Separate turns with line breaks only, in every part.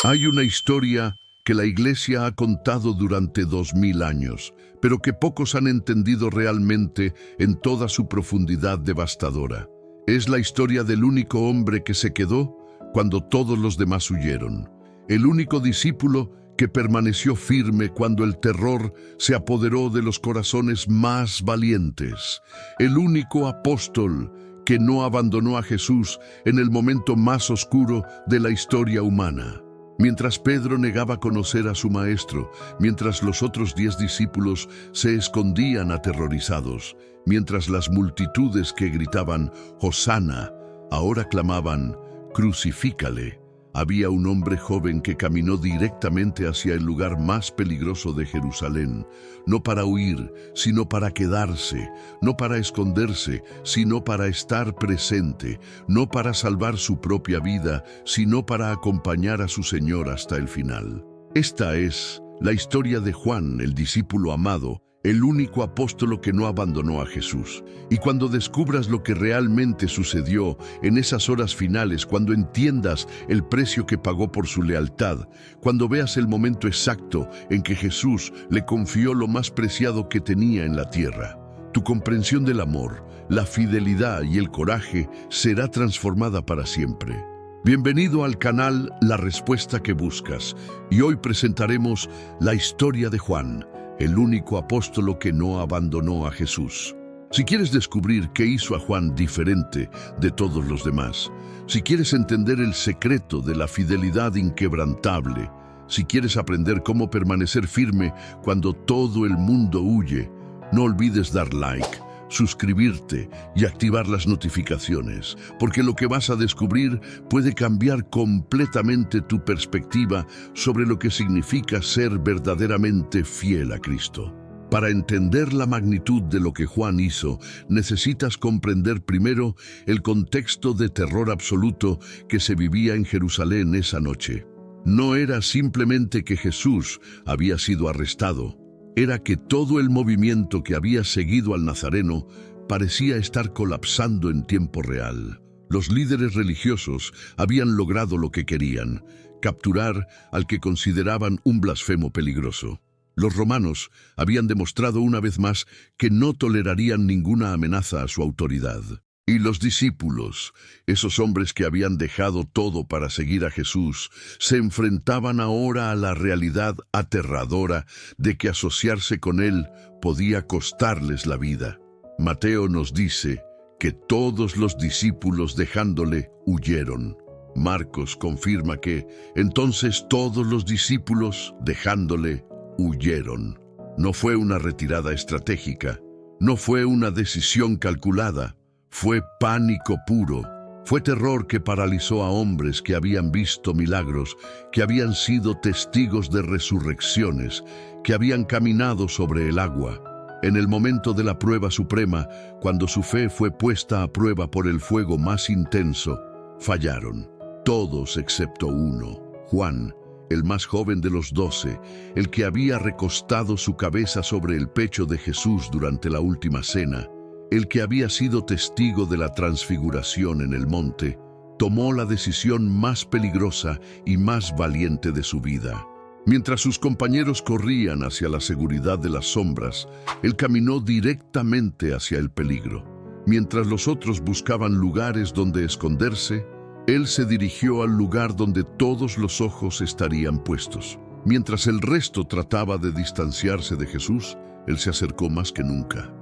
Hay una historia que la Iglesia ha contado durante 2000 años, pero que pocos han entendido realmente en toda su profundidad devastadora. Es la historia del único hombre que se quedó cuando todos los demás huyeron. El único discípulo que permaneció firme cuando el terror se apoderó de los corazones más valientes. El único apóstol que no abandonó a Jesús en el momento más oscuro de la historia humana. Mientras Pedro negaba conocer a su maestro, mientras los otros 10 discípulos se escondían aterrorizados, mientras las multitudes que gritaban «Hosana» ahora clamaban «Crucifícale», había un hombre joven que caminó directamente hacia el lugar más peligroso de Jerusalén, no para huir, sino para quedarse, no para esconderse, sino para estar presente, no para salvar su propia vida, sino para acompañar a su Señor hasta el final. Esta es la historia de Juan, el discípulo amado, el único apóstolo que no abandonó a Jesús. Y cuando descubras lo que realmente sucedió en esas horas finales, cuando entiendas el precio que pagó por su lealtad, cuando veas el momento exacto en que Jesús le confió lo más preciado que tenía en la tierra, tu comprensión del amor, la fidelidad y el coraje será transformada para siempre. Bienvenido al canal La Respuesta que Buscas, y hoy presentaremos la historia de Juan, el único apóstolo que no abandonó a Jesús. Si quieres descubrir qué hizo a Juan diferente de todos los demás, si quieres entender el secreto de la fidelidad inquebrantable, si quieres aprender cómo permanecer firme cuando todo el mundo huye, no olvides dar like, suscribirte y activar las notificaciones, porque lo que vas a descubrir puede cambiar completamente tu perspectiva sobre lo que significa ser verdaderamente fiel a Cristo. Para entender la magnitud de lo que Juan hizo, necesitas comprender primero el contexto de terror absoluto que se vivía en Jerusalén esa noche. No era simplemente que Jesús había sido arrestado, era que todo el movimiento que había seguido al Nazareno parecía estar colapsando en tiempo real. Los líderes religiosos habían logrado lo que querían, capturar al que consideraban un blasfemo peligroso. Los romanos habían demostrado una vez más que no tolerarían ninguna amenaza a su autoridad. Y los discípulos, esos hombres que habían dejado todo para seguir a Jesús, se enfrentaban ahora a la realidad aterradora de que asociarse con Él podía costarles la vida. Mateo nos dice que todos los discípulos dejándole huyeron. Marcos confirma que entonces todos los discípulos dejándole huyeron. No fue una retirada estratégica, no fue una decisión calculada. Fue pánico puro, fue terror que paralizó a hombres que habían visto milagros, que habían sido testigos de resurrecciones, que habían caminado sobre el agua. En el momento de la prueba suprema, cuando su fe fue puesta a prueba por el fuego más intenso, fallaron. Todos excepto uno, Juan, el más joven de los 12, el que había recostado su cabeza sobre el pecho de Jesús durante la última cena. El que había sido testigo de la transfiguración en el monte, tomó la decisión más peligrosa y más valiente de su vida. Mientras sus compañeros corrían hacia la seguridad de las sombras, él caminó directamente hacia el peligro. Mientras los otros buscaban lugares donde esconderse, él se dirigió al lugar donde todos los ojos estarían puestos. Mientras el resto trataba de distanciarse de Jesús, él se acercó más que nunca.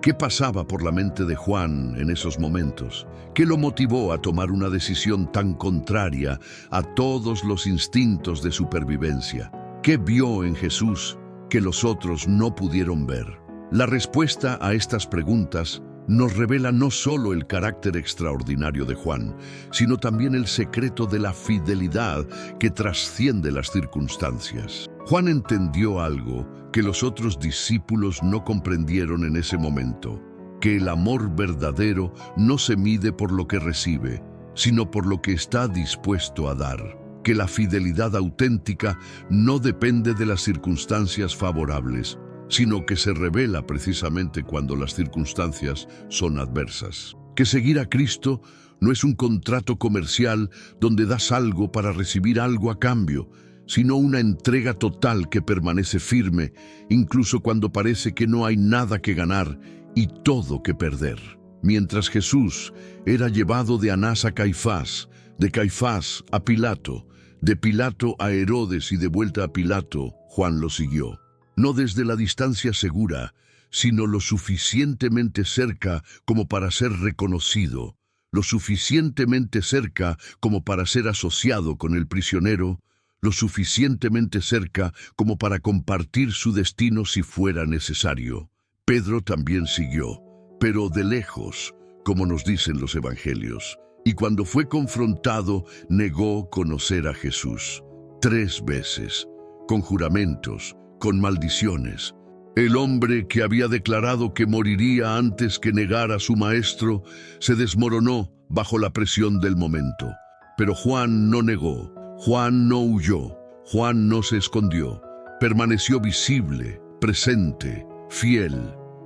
¿Qué pasaba por la mente de Juan en esos momentos? ¿Qué lo motivó a tomar una decisión tan contraria a todos los instintos de supervivencia? ¿Qué vio en Jesús que los otros no pudieron ver? La respuesta a estas preguntas nos revela no solo el carácter extraordinario de Juan, sino también el secreto de la fidelidad que trasciende las circunstancias. Juan entendió algo que los otros discípulos no comprendieron en ese momento, que el amor verdadero no se mide por lo que recibe, sino por lo que está dispuesto a dar, que la fidelidad auténtica no depende de las circunstancias favorables, sino que se revela precisamente cuando las circunstancias son adversas. Que seguir a Cristo no es un contrato comercial donde das algo para recibir algo a cambio, sino una entrega total que permanece firme, incluso cuando parece que no hay nada que ganar y todo que perder. Mientras Jesús era llevado de Anás a Caifás, de Caifás a Pilato, de Pilato a Herodes y de vuelta a Pilato, Juan lo siguió. No desde la distancia segura, sino lo suficientemente cerca como para ser reconocido, lo suficientemente cerca como para ser asociado con el prisionero, lo suficientemente cerca como para compartir su destino si fuera necesario. Pedro también siguió, pero de lejos, como nos dicen los evangelios, y cuando fue confrontado, negó conocer a Jesús 3 veces, con juramentos, con maldiciones. El hombre que había declarado que moriría antes que negar a su maestro, se desmoronó bajo la presión del momento. Pero Juan no negó, Juan no huyó, Juan no se escondió, permaneció visible, presente, fiel.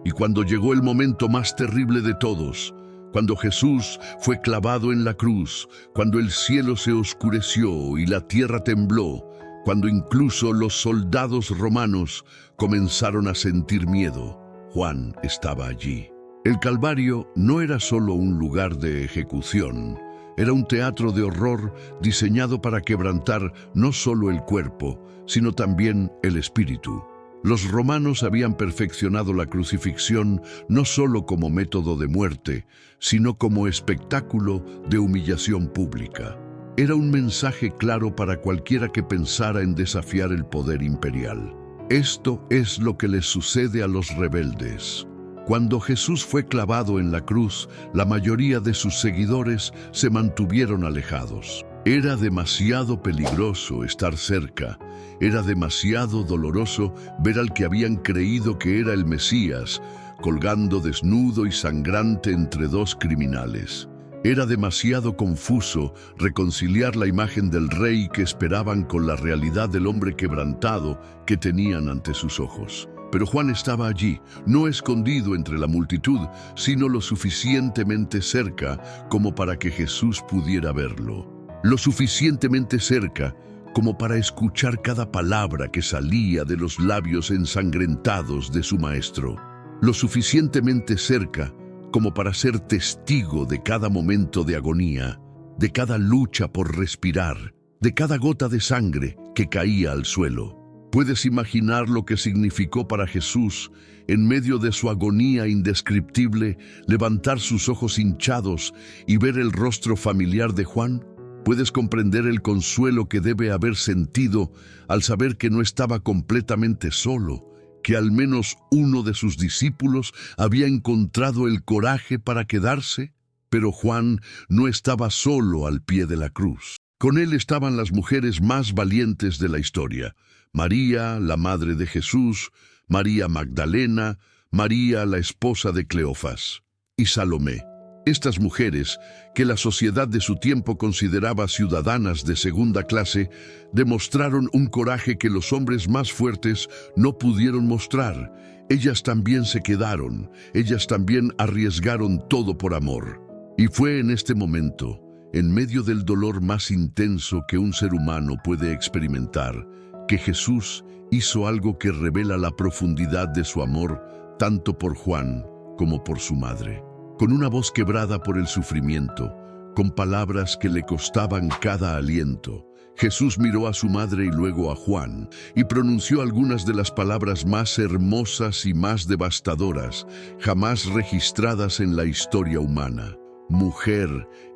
Y cuando llegó el momento más terrible de todos, cuando Jesús fue clavado en la cruz, cuando el cielo se oscureció y la tierra tembló, cuando incluso los soldados romanos comenzaron a sentir miedo, Juan estaba allí. El Calvario no era solo un lugar de ejecución, era un teatro de horror diseñado para quebrantar no solo el cuerpo, sino también el espíritu. Los romanos habían perfeccionado la crucifixión no solo como método de muerte, sino como espectáculo de humillación pública. Era un mensaje claro para cualquiera que pensara en desafiar el poder imperial. Esto es lo que les sucede a los rebeldes. Cuando Jesús fue clavado en la cruz, la mayoría de sus seguidores se mantuvieron alejados. Era demasiado peligroso estar cerca. Era demasiado doloroso ver al que habían creído que era el Mesías, colgando desnudo y sangrante entre 2 criminales. Era demasiado confuso reconciliar la imagen del rey que esperaban con la realidad del hombre quebrantado que tenían ante sus ojos. Pero Juan estaba allí, no escondido entre la multitud, sino lo suficientemente cerca como para que Jesús pudiera verlo. Lo suficientemente cerca como para escuchar cada palabra que salía de los labios ensangrentados de su maestro. Lo suficientemente cerca como para ser testigo de cada momento de agonía, de cada lucha por respirar, de cada gota de sangre que caía al suelo. ¿Puedes imaginar lo que significó para Jesús, en medio de su agonía indescriptible, levantar sus ojos hinchados y ver el rostro familiar de Juan? ¿Puedes comprender el consuelo que debe haber sentido al saber que no estaba completamente solo, que al menos uno de sus discípulos había encontrado el coraje para quedarse? Pero Juan no estaba solo al pie de la cruz. Con él estaban las mujeres más valientes de la historia: María, la madre de Jesús, María Magdalena, María, la esposa de Cleofas, y Salomé. Estas mujeres, que la sociedad de su tiempo consideraba ciudadanas de segunda clase, demostraron un coraje que los hombres más fuertes no pudieron mostrar. Ellas también se quedaron, ellas también arriesgaron todo por amor. Y fue en este momento, en medio del dolor más intenso que un ser humano puede experimentar, que Jesús hizo algo que revela la profundidad de su amor, tanto por Juan como por su madre. Con una voz quebrada por el sufrimiento, con palabras que le costaban cada aliento, Jesús miró a su madre y luego a Juan, y pronunció algunas de las palabras más hermosas y más devastadoras jamás registradas en la historia humana. «Mujer,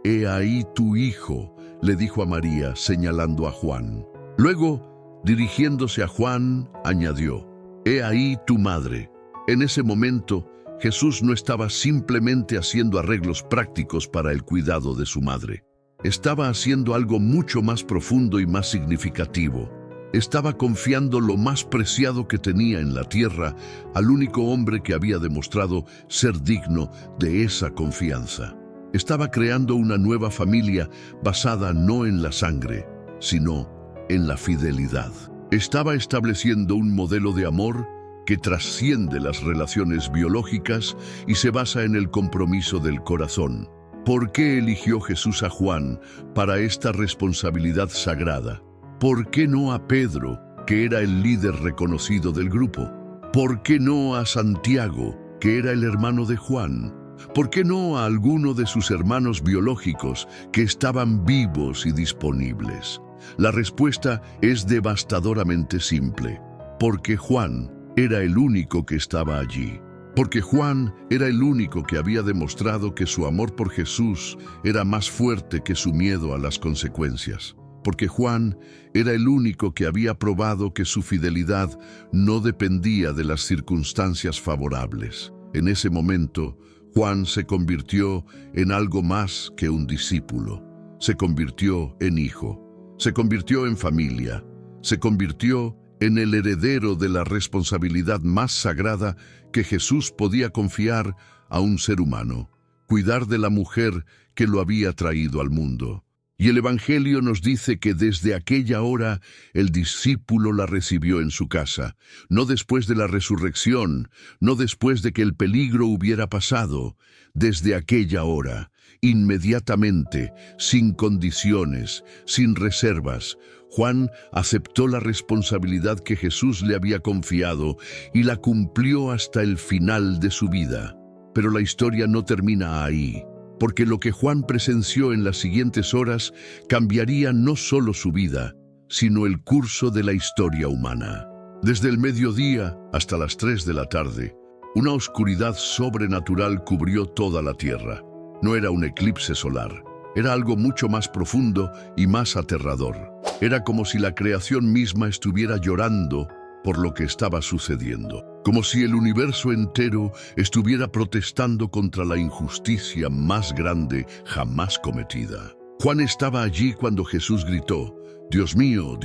he ahí tu hijo», le dijo a María, señalando a Juan. Luego, dirigiéndose a Juan, añadió: «He ahí tu madre». En ese momento, Jesús no estaba simplemente haciendo arreglos prácticos para el cuidado de su madre. Estaba haciendo algo mucho más profundo y más significativo. Estaba confiando lo más preciado que tenía en la tierra al único hombre que había demostrado ser digno de esa confianza. Estaba creando una nueva familia basada no en la sangre, sino en la fidelidad. Estaba estableciendo un modelo de amor que trasciende las relaciones biológicas y se basa en el compromiso del corazón. ¿Por qué eligió Jesús a Juan para esta responsabilidad sagrada? ¿Por qué no a Pedro, que era el líder reconocido del grupo? ¿Por qué no a Santiago, que era el hermano de Juan? ¿Por qué no a alguno de sus hermanos biológicos que estaban vivos y disponibles? La respuesta es devastadoramente simple. Porque Juan era el único que estaba allí. Porque Juan era el único que había demostrado que su amor por Jesús era más fuerte que su miedo a las consecuencias. Porque Juan era el único que había probado que su fidelidad no dependía de las circunstancias favorables. En ese momento, Juan se convirtió en algo más que un discípulo. Se convirtió en hijo. Se convirtió en familia. Se convirtió en el heredero de la responsabilidad más sagrada que Jesús podía confiar a un ser humano: cuidar de la mujer que lo había traído al mundo. Y el Evangelio nos dice que desde aquella hora el discípulo la recibió en su casa, no después de la resurrección, no después de que el peligro hubiera pasado. Desde aquella hora, inmediatamente, sin condiciones, sin reservas, Juan aceptó la responsabilidad que Jesús le había confiado y la cumplió hasta el final de su vida. Pero la historia no termina ahí, porque lo que Juan presenció en las siguientes horas cambiaría no solo su vida, sino el curso de la historia humana. Desde el mediodía hasta las 3 de la tarde, una oscuridad sobrenatural cubrió toda la tierra. No era un eclipse solar, era algo mucho más profundo y más aterrador. Era como si la creación misma estuviera llorando por lo que estaba sucediendo, como si el universo entero estuviera protestando contra la injusticia más grande jamás cometida. Juan estaba allí cuando Jesús gritó: Dios mío,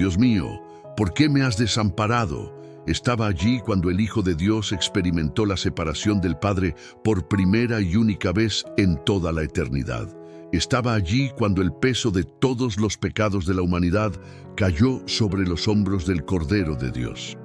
¿por qué me has desamparado? Estaba allí cuando el Hijo de Dios experimentó la separación del Padre por primera y única vez en toda la eternidad. Estaba allí cuando el peso de todos los pecados de la humanidad cayó sobre los hombros del Cordero de Dios.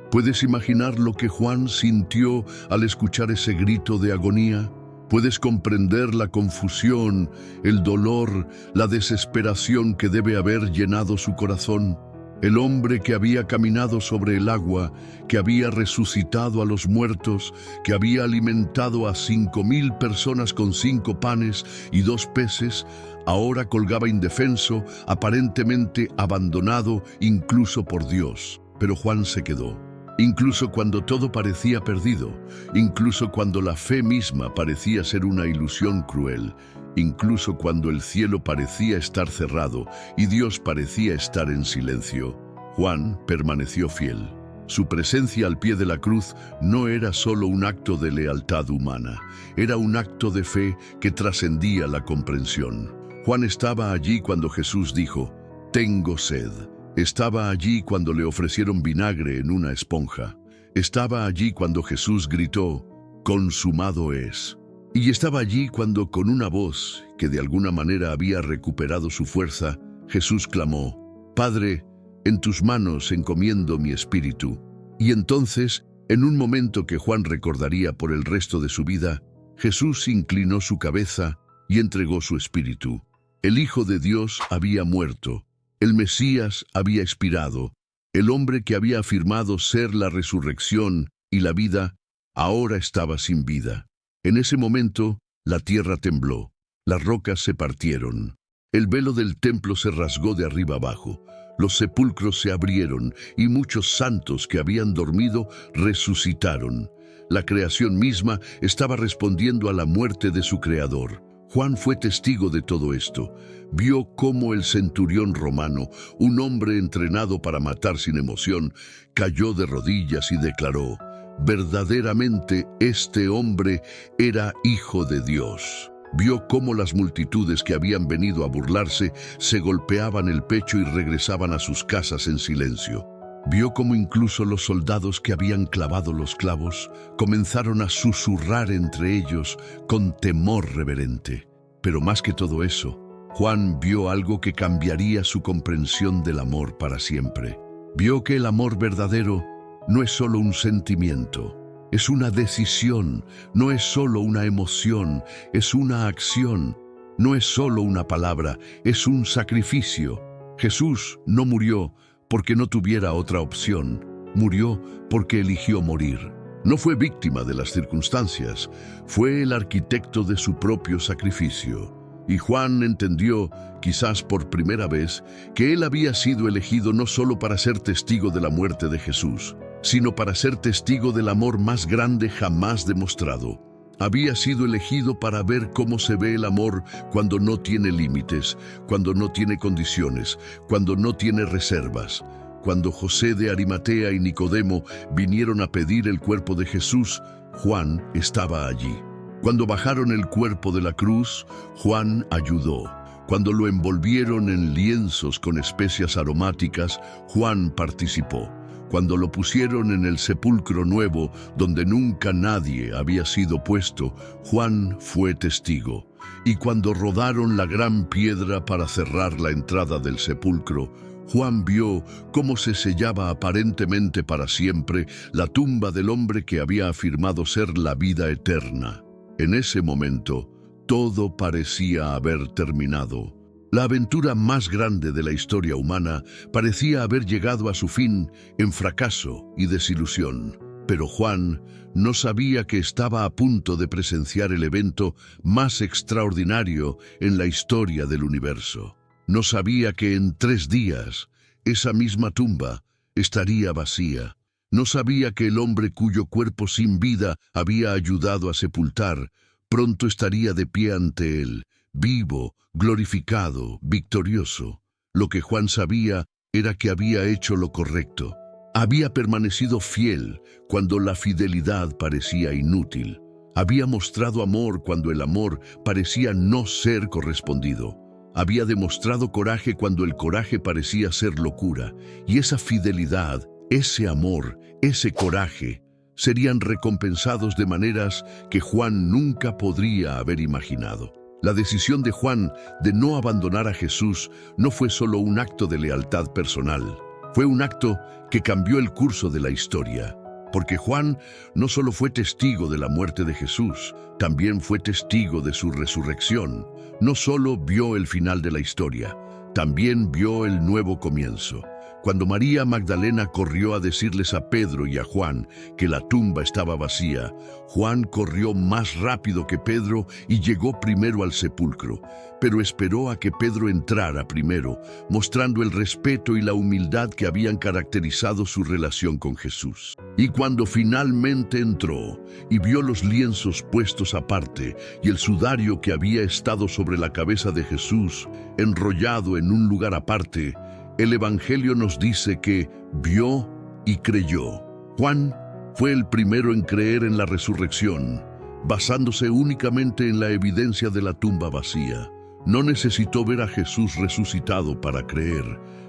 ¿Puedes imaginar lo que Juan sintió al escuchar ese grito de agonía? ¿Puedes comprender la confusión, el dolor, la desesperación que debe haber llenado su corazón? El hombre que había caminado sobre el agua, que había resucitado a los muertos, que había alimentado a 5,000 personas con 5 panes y 2 peces, ahora colgaba indefenso, aparentemente abandonado incluso por Dios. Pero Juan se quedó. Incluso cuando todo parecía perdido, incluso cuando la fe misma parecía ser una ilusión cruel, incluso cuando el cielo parecía estar cerrado y Dios parecía estar en silencio, Juan permaneció fiel. Su presencia al pie de la cruz no era solo un acto de lealtad humana, era un acto de fe que trascendía la comprensión. Juan estaba allí cuando Jesús dijo: «Tengo sed». Estaba allí cuando le ofrecieron vinagre en una esponja. Estaba allí cuando Jesús gritó: «Consumado es». Y estaba allí cuando, con una voz que de alguna manera había recuperado su fuerza, Jesús clamó: «Padre, en tus manos encomiendo mi espíritu». Y entonces, en un momento que Juan recordaría por el resto de su vida, Jesús inclinó su cabeza y entregó su espíritu. El Hijo de Dios había muerto. El Mesías había expirado. El hombre que había afirmado ser la resurrección y la vida, ahora estaba sin vida. En ese momento, la tierra tembló, las rocas se partieron, el velo del templo se rasgó de arriba abajo, los sepulcros se abrieron y muchos santos que habían dormido resucitaron. La creación misma estaba respondiendo a la muerte de su creador. Juan fue testigo de todo esto. Vio cómo el centurión romano, un hombre entrenado para matar sin emoción, cayó de rodillas y declaró: «Verdaderamente este hombre era Hijo de Dios». Vio cómo las multitudes que habían venido a burlarse se golpeaban el pecho y regresaban a sus casas en silencio. Vio cómo incluso los soldados que habían clavado los clavos comenzaron a susurrar entre ellos con temor reverente. Pero más que todo eso, Juan vio algo que cambiaría su comprensión del amor para siempre. Vio que el amor verdadero no es solo un sentimiento, es una decisión, no es solo una emoción, es una acción. no es solo una palabra, es un sacrificio. Jesús no murió porque no tuviera otra opción, murió porque eligió morir. No fue víctima de las circunstancias, fue el arquitecto de su propio sacrificio. Y Juan entendió, quizás por primera vez, que él había sido elegido no solo para ser testigo de la muerte de Jesús, sino para ser testigo del amor más grande jamás demostrado. Había sido elegido para ver cómo se ve el amor cuando no tiene límites, cuando no tiene condiciones, cuando no tiene reservas. Cuando José de Arimatea y Nicodemo vinieron a pedir el cuerpo de Jesús, Juan estaba allí. Cuando bajaron el cuerpo de la cruz, Juan ayudó. Cuando lo envolvieron en lienzos con especias aromáticas, Juan participó. Cuando lo pusieron en el sepulcro nuevo, donde nunca nadie había sido puesto, Juan fue testigo. Y cuando rodaron la gran piedra para cerrar la entrada del sepulcro, Juan vio cómo se sellaba aparentemente para siempre la tumba del hombre que había afirmado ser la vida eterna. En ese momento, todo parecía haber terminado. La aventura más grande de la historia humana parecía haber llegado a su fin en fracaso y desilusión. Pero Juan no sabía que estaba a punto de presenciar el evento más extraordinario en la historia del universo. No sabía que en 3 días esa misma tumba estaría vacía. No sabía que el hombre cuyo cuerpo sin vida había ayudado a sepultar pronto estaría de pie ante él, vivo, glorificado, victorioso. Lo que Juan sabía era que había hecho lo correcto. Había permanecido fiel cuando la fidelidad parecía inútil. Había mostrado amor cuando el amor parecía no ser correspondido. Había demostrado coraje cuando el coraje parecía ser locura. Y esa fidelidad, ese amor, ese coraje, serían recompensados de maneras que Juan nunca podría haber imaginado. La decisión de Juan de no abandonar a Jesús no fue solo un acto de lealtad personal. Fue un acto que cambió el curso de la historia. Porque Juan no solo fue testigo de la muerte de Jesús, también fue testigo de su resurrección. No solo vio el final de la historia, también vio el nuevo comienzo. Cuando María Magdalena corrió a decirles a Pedro y a Juan que la tumba estaba vacía, Juan corrió más rápido que Pedro y llegó primero al sepulcro, pero esperó a que Pedro entrara primero, mostrando el respeto y la humildad que habían caracterizado su relación con Jesús. Y cuando finalmente entró y vio los lienzos puestos aparte y el sudario que había estado sobre la cabeza de Jesús, enrollado en un lugar aparte, el Evangelio nos dice que vio y creyó. Juan fue el primero en creer en la resurrección, basándose únicamente en la evidencia de la tumba vacía. No necesitó ver a Jesús resucitado para creer.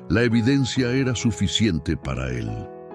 La evidencia era suficiente para él.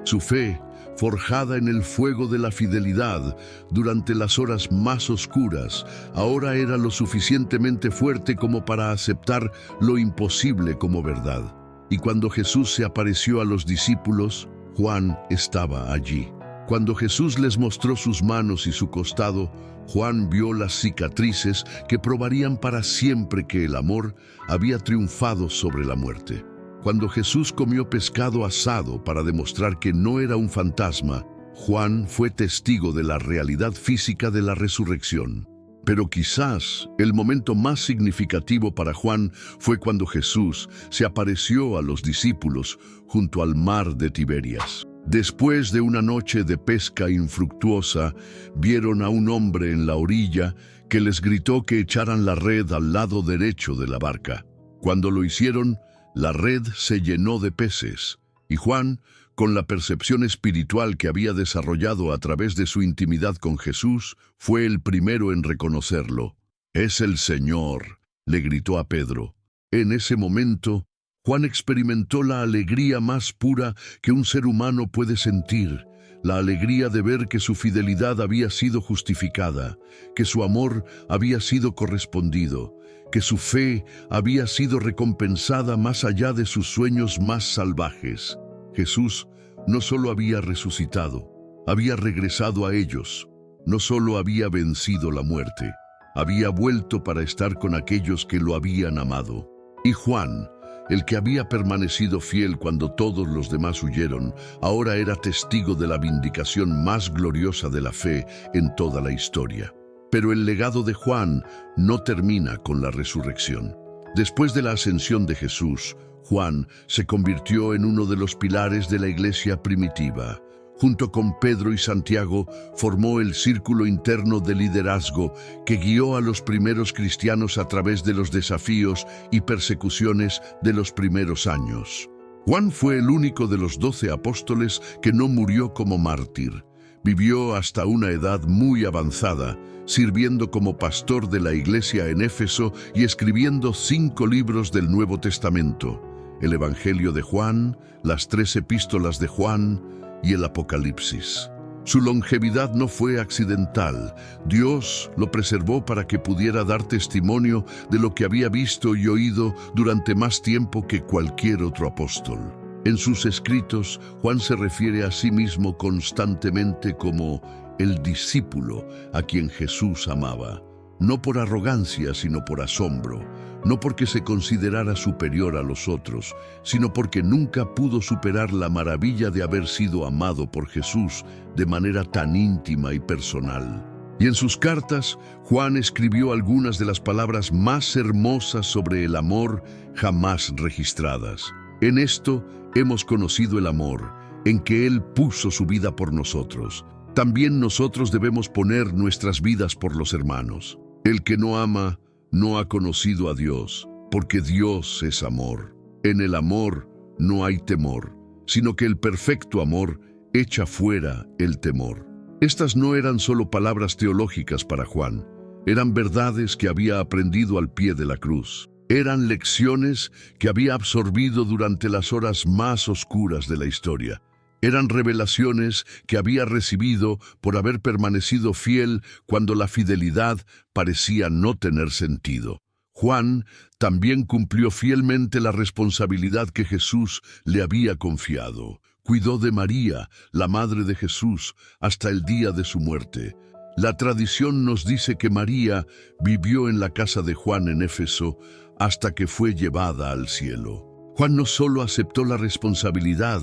Su fe, forjada en el fuego de la fidelidad durante las horas más oscuras, ahora era lo suficientemente fuerte como para aceptar lo imposible como verdad. Y cuando Jesús se apareció a los discípulos, Juan estaba allí. Cuando Jesús les mostró sus manos y su costado, Juan vio las cicatrices que probarían para siempre que el amor había triunfado sobre la muerte. Cuando Jesús comió pescado asado para demostrar que no era un fantasma, Juan fue testigo de la realidad física de la resurrección. Pero quizás el momento más significativo para Juan fue cuando Jesús se apareció a los discípulos junto al mar de Tiberias. Después de una noche de pesca infructuosa, vieron a un hombre en la orilla que les gritó que echaran la red al lado derecho de la barca. Cuando lo hicieron, la red se llenó de peces, y Juan, con la percepción espiritual que había desarrollado a través de su intimidad con Jesús, fue el primero en reconocerlo. «Es el Señor», le gritó a Pedro. En ese momento, Juan experimentó la alegría más pura que un ser humano puede sentir, la alegría de ver que su fidelidad había sido justificada, que su amor había sido correspondido, que su fe había sido recompensada más allá de sus sueños más salvajes. Jesús no solo había resucitado, había regresado a ellos. No solo había vencido la muerte, había vuelto para estar con aquellos que lo habían amado. Y Juan, el que había permanecido fiel cuando todos los demás huyeron, ahora era testigo de la vindicación más gloriosa de la fe en toda la historia. Pero el legado de Juan no termina con la resurrección. Después de la ascensión de Jesús, Juan se convirtió en uno de los pilares de la iglesia primitiva. Junto con Pedro y Santiago, formó el círculo interno de liderazgo que guió a los primeros cristianos a través de los desafíos y persecuciones de los primeros años. Juan fue el único de los 12 apóstoles que no murió como mártir. Vivió hasta una edad muy avanzada, sirviendo como pastor de la iglesia en Éfeso y escribiendo 5 libros del Nuevo Testamento: el Evangelio de Juan, las 3 epístolas de Juan y el Apocalipsis. Su longevidad no fue accidental. Dios lo preservó para que pudiera dar testimonio de lo que había visto y oído durante más tiempo que cualquier otro apóstol. En sus escritos, Juan se refiere a sí mismo constantemente como el discípulo a quien Jesús amaba, no por arrogancia, sino por asombro, no porque se considerara superior a los otros, sino porque nunca pudo superar la maravilla de haber sido amado por Jesús de manera tan íntima y personal. Y en sus cartas, Juan escribió algunas de las palabras más hermosas sobre el amor jamás registradas. En esto hemos conocido el amor, en que Él puso su vida por nosotros. También nosotros debemos poner nuestras vidas por los hermanos. El que no ama no ha conocido a Dios, porque Dios es amor. En el amor no hay temor, sino que el perfecto amor echa fuera el temor. Estas no eran solo palabras teológicas para Juan, eran verdades que había aprendido al pie de la cruz. Eran lecciones que había absorbido durante las horas más oscuras de la historia. Eran revelaciones que había recibido por haber permanecido fiel cuando la fidelidad parecía no tener sentido. Juan también cumplió fielmente la responsabilidad que Jesús le había confiado. Cuidó de María, la madre de Jesús, hasta el día de su muerte. La tradición nos dice que María vivió en la casa de Juan en Éfeso hasta que fue llevada al cielo. Juan no solo aceptó la responsabilidad,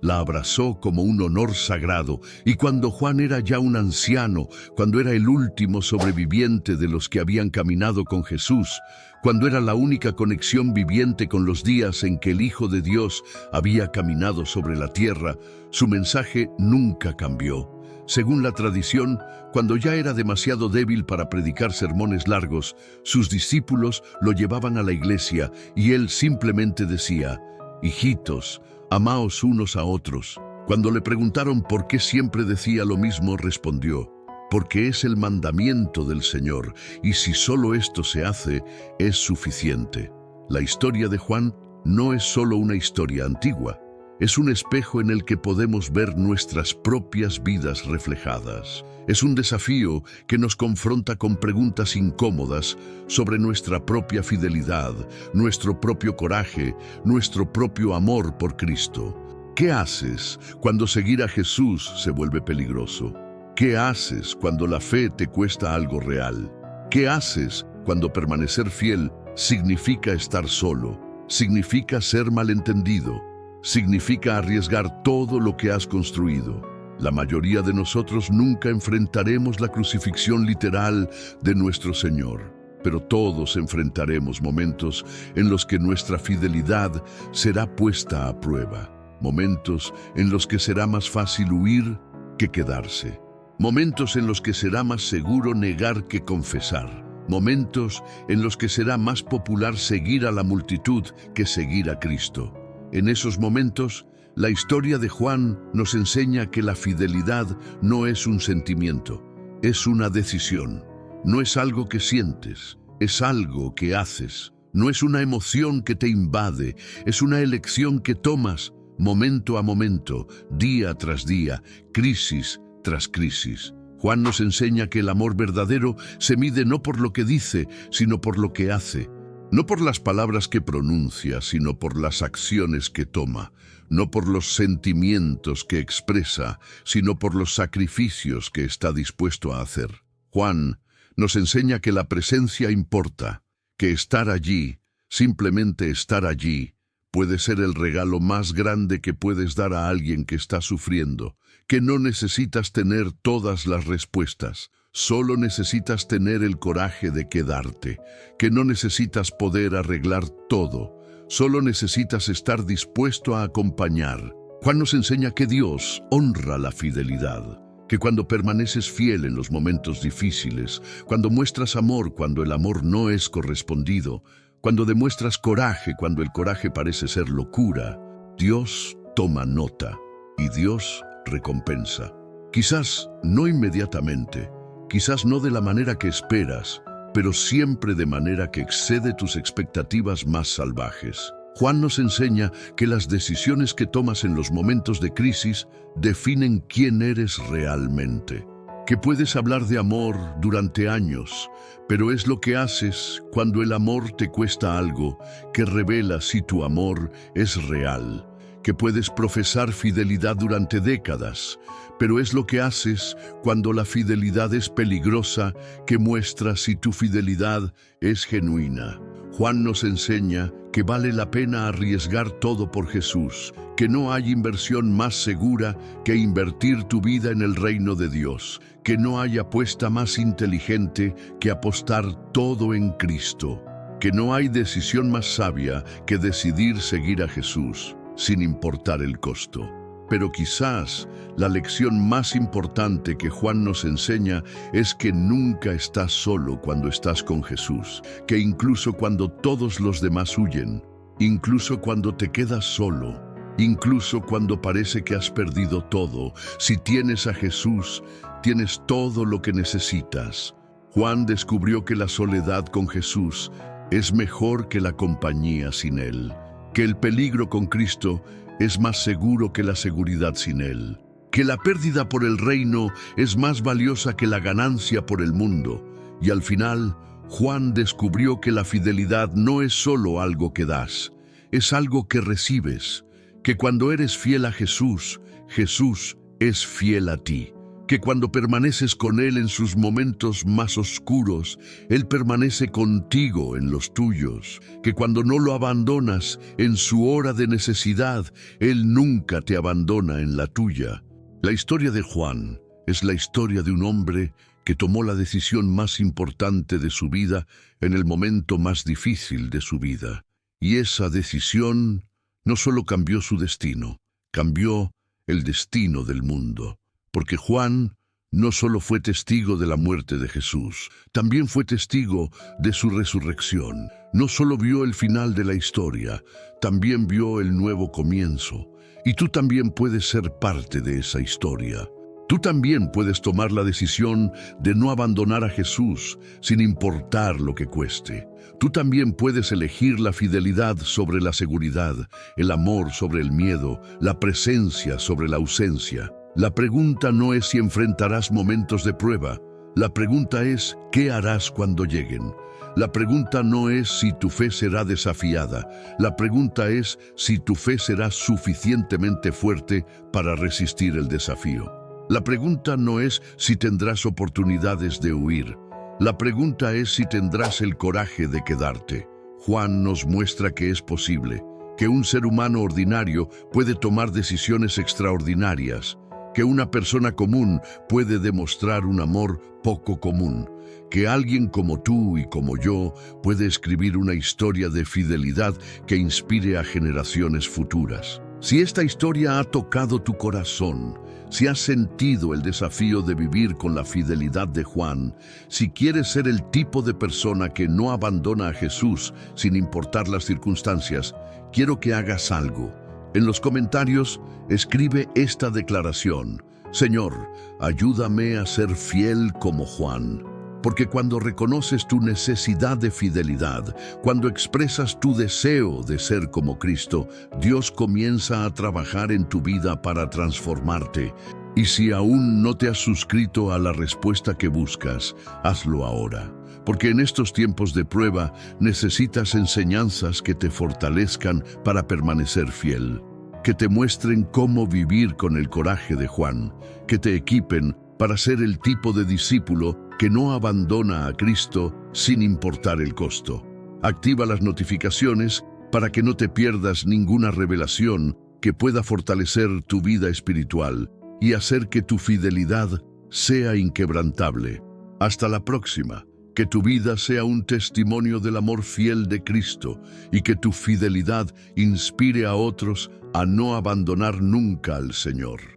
la abrazó como un honor sagrado, y cuando Juan era ya un anciano, cuando era el último sobreviviente de los que habían caminado con Jesús, cuando era la única conexión viviente con los días en que el Hijo de Dios había caminado sobre la tierra, su mensaje nunca cambió. Según la tradición, cuando ya era demasiado débil para predicar sermones largos, sus discípulos lo llevaban a la iglesia y él simplemente decía: «Hijitos, amaos unos a otros». Cuando le preguntaron por qué siempre decía lo mismo, respondió: «Porque es el mandamiento del Señor, y si solo esto se hace, es suficiente». La historia de Juan no es solo una historia antigua. Es un espejo en el que podemos ver nuestras propias vidas reflejadas. Es un desafío que nos confronta con preguntas incómodas sobre nuestra propia fidelidad, nuestro propio coraje, nuestro propio amor por Cristo. ¿Qué haces cuando seguir a Jesús se vuelve peligroso? ¿Qué haces cuando la fe te cuesta algo real? ¿Qué haces cuando permanecer fiel significa estar solo? Significa ser malentendido. Significa arriesgar todo lo que has construido. La mayoría de nosotros nunca enfrentaremos la crucifixión literal de nuestro Señor, pero todos enfrentaremos momentos en los que nuestra fidelidad será puesta a prueba, momentos en los que será más fácil huir que quedarse, momentos en los que será más seguro negar que confesar, momentos en los que será más popular seguir a la multitud que seguir a Cristo. En esos momentos, la historia de Juan nos enseña que la fidelidad no es un sentimiento, es una decisión. No es algo que sientes, es algo que haces. No es una emoción que te invade, es una elección que tomas momento a momento, día tras día, crisis tras crisis. Juan nos enseña que el amor verdadero se mide no por lo que dice, sino por lo que hace. No por las palabras que pronuncia, sino por las acciones que toma. No por los sentimientos que expresa, sino por los sacrificios que está dispuesto a hacer. Juan Nos enseña que la presencia importa, que estar allí, simplemente estar allí, puede ser el regalo más grande que puedes dar a alguien que está sufriendo, que no necesitas tener todas las respuestas, solo necesitas tener el coraje de quedarte, que no necesitas poder arreglar todo, solo necesitas estar dispuesto a acompañar. Juan nos enseña que Dios honra la fidelidad, que cuando permaneces fiel en los momentos difíciles, cuando muestras amor cuando el amor no es correspondido, cuando demuestras coraje cuando el coraje parece ser locura, Dios toma nota y Dios recompensa. Quizás no inmediatamente, quizás no de la manera que esperas, pero siempre de manera que excede tus expectativas más salvajes. Juan nos enseña que las decisiones que tomas en los momentos de crisis definen quién eres realmente. Que puedes hablar de amor durante años, pero es lo que haces cuando el amor te cuesta algo que revela si tu amor es real. Que puedes profesar fidelidad durante décadas, pero es lo que haces cuando la fidelidad es peligrosa que muestra si tu fidelidad es genuina. Juan nos enseña que vale la pena arriesgar todo por Jesús, que no hay inversión más segura que invertir tu vida en el reino de Dios, que no hay apuesta más inteligente que apostar todo en Cristo, que no hay decisión más sabia que decidir seguir a Jesús, sin importar el costo. Pero quizás la lección más importante que Juan nos enseña es que nunca estás solo cuando estás con Jesús, que incluso cuando todos los demás huyen, incluso cuando te quedas solo, incluso cuando parece que has perdido todo, si tienes a Jesús, tienes todo lo que necesitas. Juan descubrió que la soledad con Jesús es mejor que la compañía sin Él, que el peligro con Cristo es más seguro que la seguridad sin Él, que la pérdida por el reino es más valiosa que la ganancia por el mundo. Y al final, Juan descubrió que la fidelidad no es solo algo que das, es algo que recibes, que cuando eres fiel a Jesús, Jesús es fiel a ti, que cuando permaneces con Él en sus momentos más oscuros, Él permanece contigo en los tuyos, que cuando no lo abandonas en su hora de necesidad, Él nunca te abandona en la tuya. La historia de Juan es la historia de un hombre que tomó la decisión más importante de su vida en el momento más difícil de su vida. Y esa decisión no solo cambió su destino, cambió el destino del mundo. Porque Juan no solo fue testigo de la muerte de Jesús, también fue testigo de su resurrección. No solo vio el final de la historia, también vio el nuevo comienzo. Y tú también puedes ser parte de esa historia. Tú también puedes tomar la decisión de no abandonar a Jesús sin importar lo que cueste. Tú también puedes elegir la fidelidad sobre la seguridad, el amor sobre el miedo, la presencia sobre la ausencia. La pregunta no es si enfrentarás momentos de prueba. La pregunta es, ¿qué harás cuando lleguen? La pregunta no es si tu fe será desafiada. La pregunta es si tu fe será suficientemente fuerte para resistir el desafío. La pregunta no es si tendrás oportunidades de huir. La pregunta es si tendrás el coraje de quedarte. Juan nos muestra que es posible, que un ser humano ordinario puede tomar decisiones extraordinarias, que una persona común puede demostrar un amor poco común, que alguien como tú y como yo puede escribir una historia de fidelidad que inspire a generaciones futuras. Si esta historia ha tocado tu corazón, si has sentido el desafío de vivir con la fidelidad de Juan, si quieres ser el tipo de persona que no abandona a Jesús sin importar las circunstancias, quiero que hagas algo. En los comentarios, escribe esta declaración: Señor, ayúdame a ser fiel como Juan. Porque cuando reconoces tu necesidad de fidelidad, cuando expresas tu deseo de ser como Cristo, Dios comienza a trabajar en tu vida para transformarte. Y si aún no te has suscrito a la respuesta que buscas, hazlo ahora. Porque en estos tiempos de prueba necesitas enseñanzas que te fortalezcan para permanecer fiel, que te muestren cómo vivir con el coraje de Juan, que te equipen para ser el tipo de discípulo que no abandona a Cristo sin importar el costo. Activa las notificaciones para que no te pierdas ninguna revelación que pueda fortalecer tu vida espiritual y hacer que tu fidelidad sea inquebrantable. Hasta la próxima. Que tu vida sea un testimonio del amor fiel de Cristo y que tu fidelidad inspire a otros a no abandonar nunca al Señor.